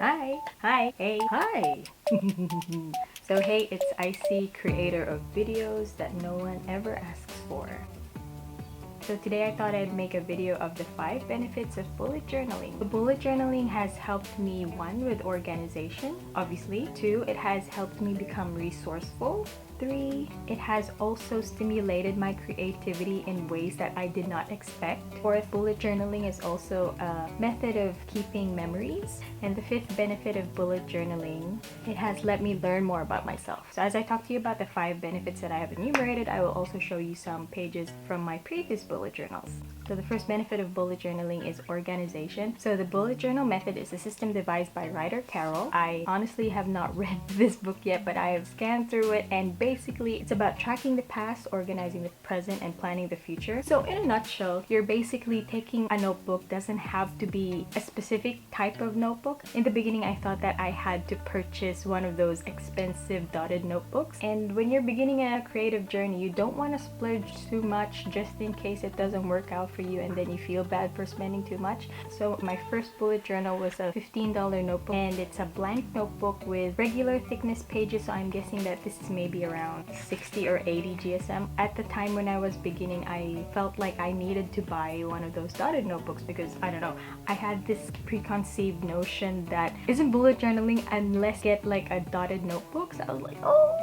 Hi, hi, hey, hi. So hey, it's Icy, creator of videos that no one ever asks for. So today I thought I'd make a video of the 5 benefits of bullet journaling. The bullet journaling has helped me, 1, with organization, obviously. 2, it has helped me become resourceful. 3, it has also stimulated my creativity in ways that I did not expect. 4th, bullet journaling is also a method of keeping memories. And the 5th benefit of bullet journaling, it has let me learn more about myself. So as I talk to you about the 5 benefits that I have enumerated, I will also show you some pages from my previous bullet journals. So the first benefit of bullet journaling is organization. So the bullet journal method is a system devised by Ryder Caroll. I honestly have not read this book yet, but I have scanned through it, and basically it's about tracking the past, organizing the present, and planning the future. So in a nutshell, you're basically taking a notebook. Doesn't have to be a specific type of notebook. In the beginning, I thought that I had to purchase one of those expensive dotted notebooks. And when you're beginning a creative journey, you don't want to splurge too much just in case it doesn't work out for you and then you feel bad for spending too much. So my first bullet journal was a $15 notebook, and it's a blank notebook with regular thickness pages, so I'm guessing that this is maybe around 60 or 80 GSM. At the time when I was beginning, I felt like I needed to buy one of those dotted notebooks because, I don't know, I had this preconceived notion that isn't bullet journaling unless you get like a dotted notebook. So I was like, oh.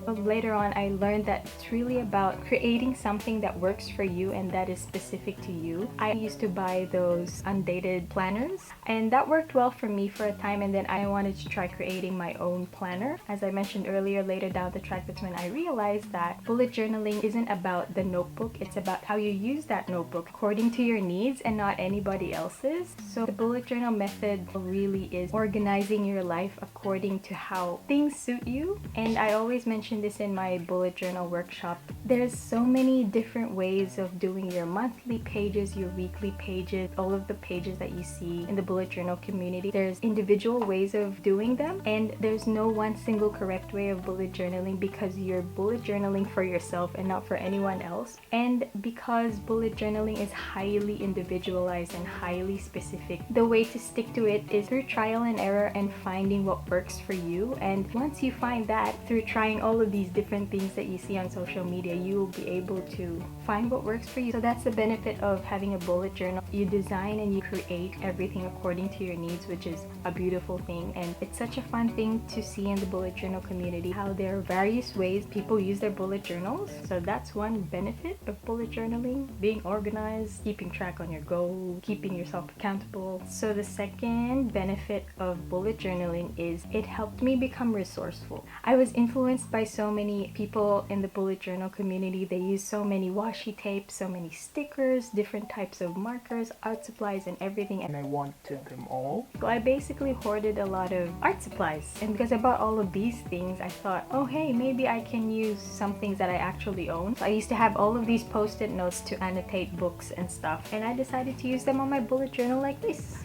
Later on, I learned that it's really about creating something that works for you and that is specific to you. I used to buy those undated planners, and that worked well for me for a time, and then I wanted to try creating my own planner. As I mentioned earlier, later down the track, that's when I realized that bullet journaling isn't about the notebook, it's about how you use that notebook according to your needs and not anybody else's. So the bullet journal method really is organizing your life according to how things suit you. And I always mention this in my bullet journal workshop. There's so many different ways of doing your monthly pages, your weekly pages, all of the pages that you see in the bullet journal community. There's individual ways of doing them, and there's no one single correct way of bullet journaling because you're bullet journaling for yourself and not for anyone else. And because bullet journaling is highly individualized and highly specific, the way to stick to it is through trial and error and finding what works for you. And once you find that, through trying all of these different things that you see on social media, you will be able to find what works for you. So that's the benefit of having a bullet journal. You design and you create everything according to your needs, which is a beautiful thing. And it's such a fun thing to see in the bullet journal community, how there are various ways people use their bullet journals. So that's one benefit of bullet journaling: being organized, keeping track on your goals, keeping yourself accountable. So the second benefit of bullet journaling is it helped me become resourceful. I was influenced by so many people in the bullet journal community. They use so many washi tapes, so many stickers, different types of markers, art supplies, and everything, and I wanted them all. So I basically hoarded a lot of art supplies, and because I bought all of these things, I thought, oh hey, maybe I can use some things that I actually own. So I used to have all of these post-it notes to annotate books and stuff, and I decided to use them on my bullet journal like this.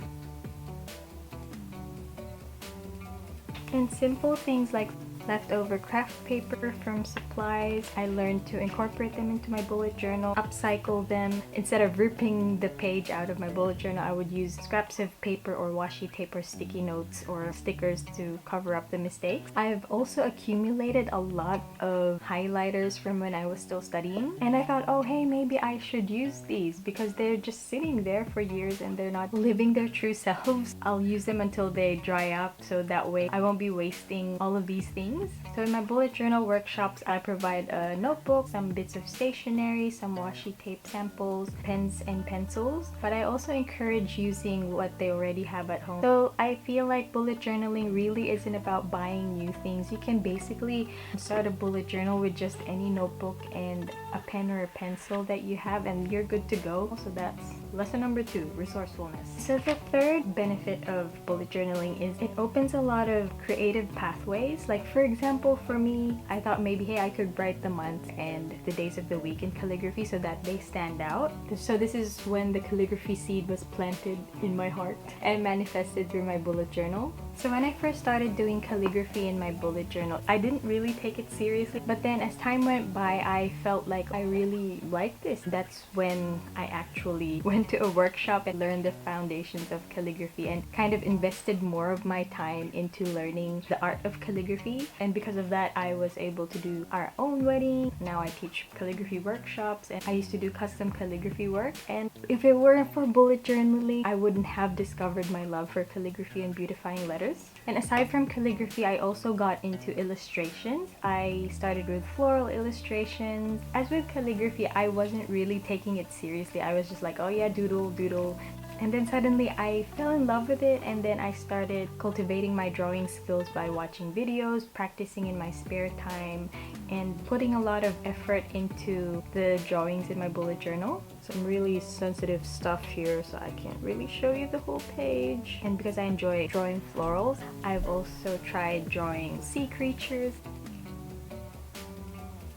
And simple things like leftover craft paper from supplies, I learned to incorporate them into my bullet journal, upcycle them. Instead of ripping the page out of my bullet journal, I would use scraps of paper or washi tape or sticky notes or stickers to cover up the mistakes. I have also accumulated a lot of highlighters from when I was still studying, and I thought, oh hey, maybe I should use these because they're just sitting there for years and they're not living their true selves. I'll use them until they dry up, so that way I won't be wasting all of these things. So in my bullet journal workshops, I provide a notebook, some bits of stationery, some washi tape samples, pens and pencils, but I also encourage using what they already have at home. So I feel like bullet journaling really isn't about buying new things. You can basically start a bullet journal with just any notebook and a pen or a pencil that you have, and you're good to go. So that's lesson number 2, resourcefulness. So the third benefit of bullet journaling is it opens a lot of creative pathways. Like for example, for me, I thought maybe, hey, I could write the month and the days of the week in calligraphy so that they stand out. So this is when the calligraphy seed was planted in my heart and manifested through my bullet journal. So when I first started doing calligraphy in my bullet journal, I didn't really take it seriously. But then as time went by, I felt like I really liked this. That's when I actually went to a workshop and learned the foundations of calligraphy and kind of invested more of my time into learning the art of calligraphy. And because of that, I was able to do our own wedding. Now I teach calligraphy workshops, and I used to do custom calligraphy work. And if it weren't for bullet journaling, I wouldn't have discovered my love for calligraphy and beautifying letters. And aside from calligraphy, I also got into illustrations. I started with floral illustrations. As with calligraphy, I wasn't really taking it seriously. I was just like, oh yeah, doodle, doodle. And then suddenly I fell in love with it, and then I started cultivating my drawing skills by watching videos, practicing in my spare time, and putting a lot of effort into the drawings in my bullet journal. Some really sensitive stuff here, so I can't really show you the whole page. And because I enjoy drawing florals, I've also tried drawing sea creatures,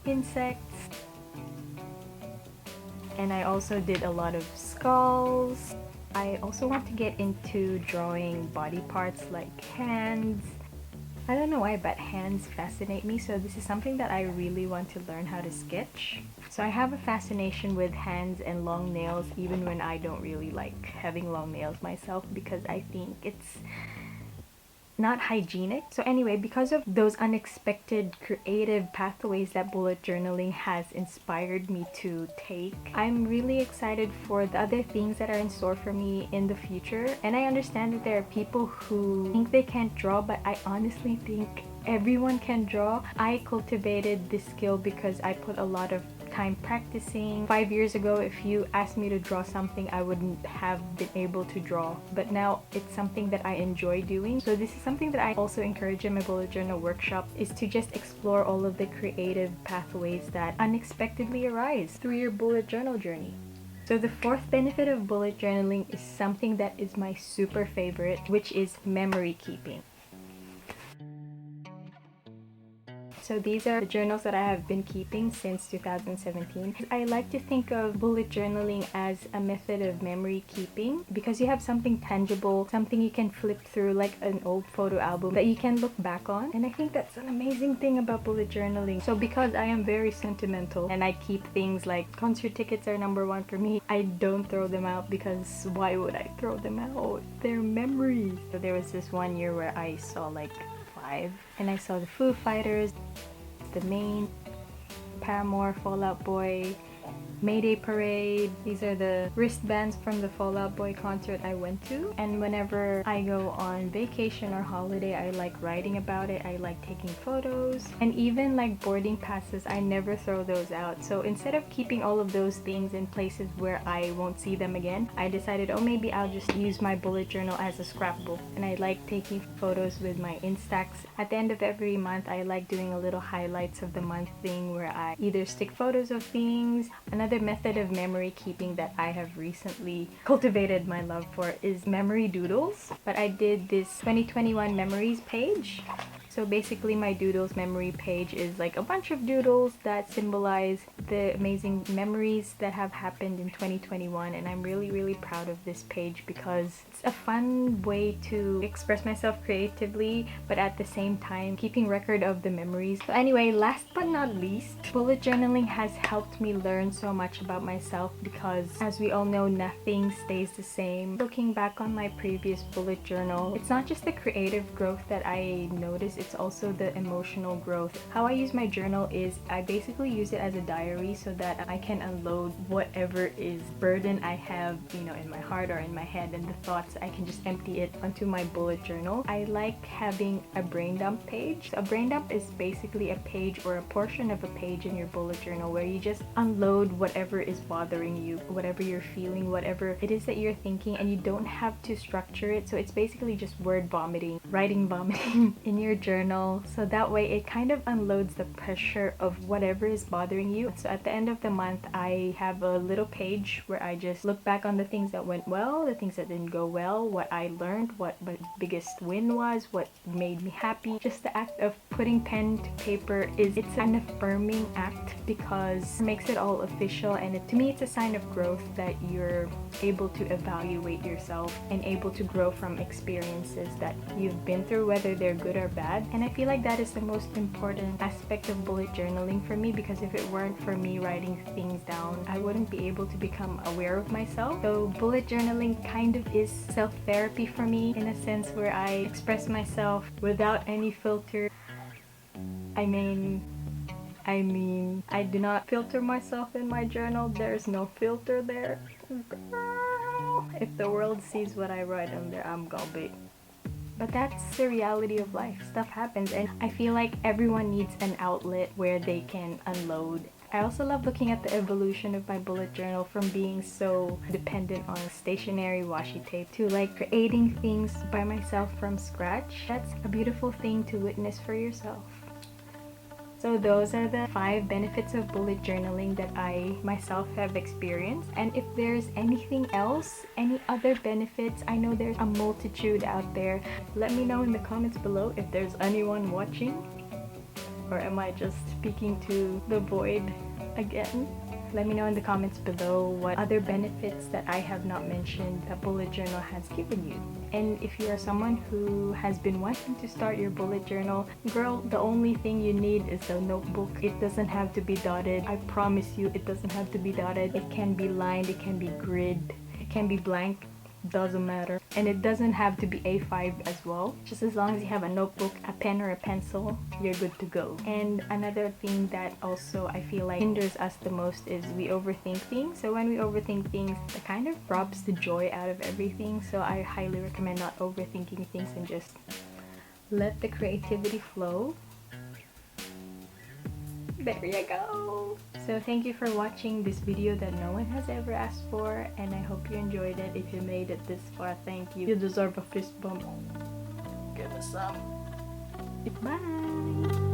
insects, and I also did a lot of skulls. I also want to get into drawing body parts like hands. I don't know why, but hands fascinate me, so this is something that I really want to learn how to sketch. So I have a fascination with hands and long nails, even when I don't really like having long nails myself, because I think it's not hygienic. So anyway, because of those unexpected creative pathways that bullet journaling has inspired me to take, I'm really excited for the other things that are in store for me in the future. And I understand that there are people who think they can't draw, but I honestly think everyone can draw. I cultivated this skill because I put a lot of time practicing. 5 years ago, if you asked me to draw something, I wouldn't have been able to draw, but now it's something that I enjoy doing. So this is something that I also encourage in my bullet journal workshop, is to just explore all of the creative pathways that unexpectedly arise through your bullet journal journey. So the fourth benefit of bullet journaling is something that is my super favorite, which is memory keeping. So these are the journals that I have been keeping since 2017. I like to think of bullet journaling as a method of memory keeping because you have something tangible, something you can flip through like an old photo album that you can look back on. And I think that's an amazing thing about bullet journaling. So because I am very sentimental and I keep things like concert tickets are number one for me, I don't throw them out because why would I throw them out? They're memories. So there was this one year where I saw like 5, and I saw the Foo Fighters, The Main, Paramore, Fall Out Boy, Mayday Parade. These are the wristbands from the Fall Out Boy concert I went to. And whenever I go on vacation or holiday, I like writing about it. I like taking photos. And even like boarding passes, I never throw those out. So instead of keeping all of those things in places where I won't see them again, I decided, oh, maybe I'll just use my bullet journal as a scrapbook. And I like taking photos with my Instax. At the end of every month, I like doing a little highlights of the month thing where I either stick photos of things. Another method of memory keeping that I have recently cultivated my love for is memory doodles. But I did this 2021 memories page. So basically my doodles memory page is like a bunch of doodles that symbolize the amazing memories that have happened in 2021, and I'm really proud of this page because it's a fun way to express myself creatively, but at the same time keeping record of the memories. So anyway, last but not least, bullet journaling has helped me learn so much about myself because as we all know, nothing stays the same. Looking back on my previous bullet journal, it's not just the creative growth that I noticed, it's also the emotional growth. How I use my journal is I basically use it as a diary so that I can unload whatever is burden I have, you know, in my heart or in my head, and the thoughts, I can just empty it onto my bullet journal. I like having a brain dump page. So a brain dump is basically a page or a portion of a page in your bullet journal where you just unload whatever is bothering you, whatever you're feeling, whatever it is that you're thinking, and you don't have to structure it. So it's basically just word vomiting, writing vomiting in your journal. journal, so that way it kind of unloads the pressure of whatever is bothering you. So at the end of the month, I have a little page where I just look back on the things that went well, the things that didn't go well, what I learned, what my biggest win was, what made me happy. Just the act of putting pen to paper it's an affirming act because it makes it all official, and to me it's a sign of growth that you're able to evaluate yourself and able to grow from experiences that you've been through, whether they're good or bad. And I feel like that is the most important aspect of bullet journaling for me, because if it weren't for me writing things down, I wouldn't be able to become aware of myself. So bullet journaling kind of is self-therapy for me, in a sense where I express myself without any filter. I mean, I do not filter myself in my journal. There's no filter there. Girl, if the world sees what I write on there, I'm gonna be. But that's the reality of life. Stuff happens, and I feel like everyone needs an outlet where they can unload. I also love looking at the evolution of my bullet journal, from being so dependent on stationery washi tape to like creating things by myself from scratch. That's a beautiful thing to witness for yourself. So those are the 5 benefits of bullet journaling that I myself have experienced. And if there's anything else, any other benefits, I know there's a multitude out there. Let me know in the comments below if there's anyone watching, or am I just speaking to the void again? Let me know in the comments below what other benefits that I have not mentioned that bullet journal has given you. And if you are someone who has been wanting to start your bullet journal, girl, the only thing you need is a notebook. It doesn't have to be dotted. I promise you, it doesn't have to be dotted. It can be lined, it can be grid, it can be blank. Doesn't matter. And it doesn't have to be A5 as well. Just as long as you have a notebook, a pen, or a pencil, you're good to go. And another thing that also I feel like hinders us the most is we overthink things. So when we overthink things, it kind of robs the joy out of everything. So I highly recommend not overthinking things and just let the creativity flow. There you go. So thank you for watching this video that no one has ever asked for, and I hope you enjoyed it. If you made it this far, thank you. You deserve a fist bump. Give us some. Bye.